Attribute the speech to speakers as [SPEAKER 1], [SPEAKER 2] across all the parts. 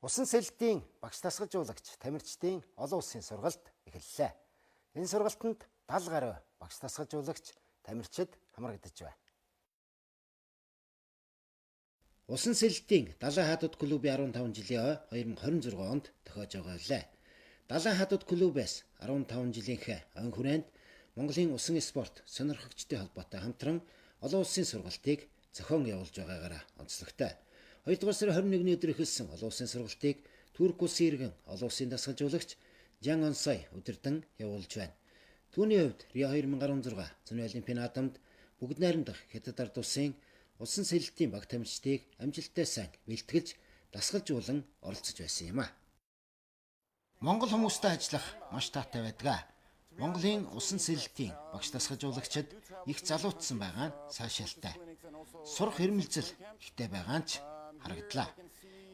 [SPEAKER 1] Усан сэлэлтийн багш тасгалжуулагч тамирчдын олон улсын сургалт эхэллээ. Энэ сургалтанд 70 гаруй багш тасгалжуулагч тамирчид хамрагдаж байна. Усан сэлэлтийн Далайн хаадууд клубын 15 жилийн 2026 онд тохиож байгaalаа. Далайн хаадууд клубээс 15 жилийнх он хүрээнд Монголын усан спорт сонирхогчдын холбоотой хамтран олон улсын сургалтыг зохион явуулж байгаагаараа онцлогтой. 2 дугаар сарын 21-ний өдөр эхэлсэн олон улсын сургалтыг Турк улсын иргэн олон улсын дасгалжуулагч Жан Онсой удирдан явуулж байна. Түүний хувьд Рио 2016 зуны олимпийн наадамд бүгд найрамдах Хятад ард улсын усан сэлэлтийн баг тамирчдыг амжилттай сайн бэлтгэлж дасгалжуулан оролцож байсан юм а. Монгол хүмүүстэй ажиллах маш таатай байдаг. Монголын усан сэлэлтийн багш дасгалжуулагчид их залуутсан байгаа нь сайшаалтай. Сурах ирмэлзэл ихтэй байгаа нь ч харагдлаа.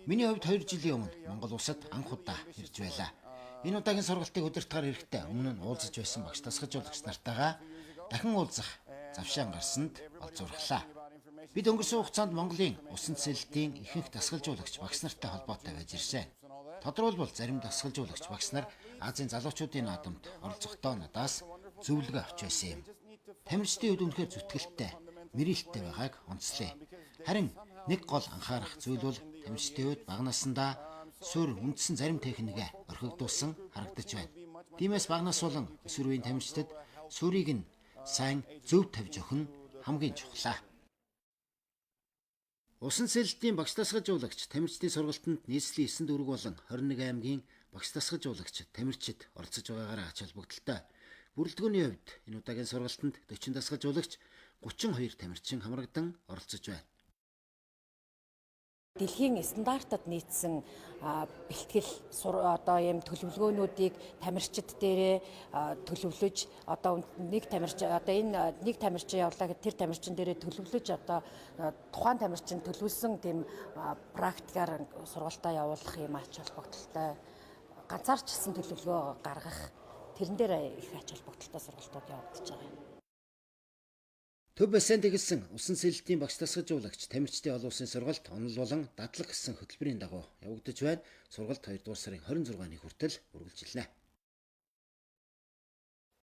[SPEAKER 1] Миний хувьд 2 жилийн өмнө Монгол улсад анх удаа ирж байлаа. Энэ удаагийн сургалтыг удирдахаар ирэхдээ өмнө нь уулзаж байсан багш дасгалжуулагч нартайгаа дахин уулзах завшаан гарсанд олзуурхлаа. Бид өнгөрсөн хугацаанд Монголын усан сэлэлтийн ихэнх дасгалжуулагч багш нартай холбоотой байж ирсэн. Тодорхойлбол зарим дасгалжуулагч багш нар Азийн залуучуудын наадамд оролцохдоо надаас зөвлөгөө авч байсан юм. Тамирчдын хувьд үнэхээр зүтгэлтэй, мэрэлттэй байгааг онцлоо. Харин нэг гол анхаарах зүйл бол тамирчдын хувьд бага насндаа суурь үндсэн зарим техникээ орхигдуулсан харагдаж байна. Тиймээс бага нас болон өсвөр үеийн тамирчдад суурийг нь сайн зөв тавьж өгөх нь хамгийн чухал. Усан сэлэлтийн багш дасгалжуулагч тамирчдын сургалтанд нийслэлийн 9 дүүрэг болон 21 аймгийн багш дасгалжуулагч тамирчид оролцож байгаагаараа ач холбогдолтой. Бүрэлдэхүүний хувьд энэ удаагийн сургалтанд 40 дасгалжуулагч 32 тамирчин хамрагдан оролцож байна.
[SPEAKER 2] Дэлхийн стандартад нийцсэн бэлтгэл одоо ийм төлөвлөгөөнүүдийг тамирчид дээрээ төлөвлөж одоо нэг тамирчин явуулаа гэхэд тэр тамирчин дээрээ төлөвлөж одоо тухайн тамирчин төлөвлөсөн тийм практикаар сургалтаа явуулах юм ач холбогдолтой. Ганцаарчсан төлөвлөгөө гаргах тэрэн дээр их ач холбогдолтой сургалтууд явагдаж байгаа юм.
[SPEAKER 1] Төв бассейнд эхэлсэн усан сэлэлтийн багш дасгалжуулагч тамирчдын олон улсын сургалт онол болон дадлаг гэсэн хөтөлбөрийн дагуу явагдаж байна. Сургалт 2 дугаар сарын 26-ны хүртэл үргэлжилнэ.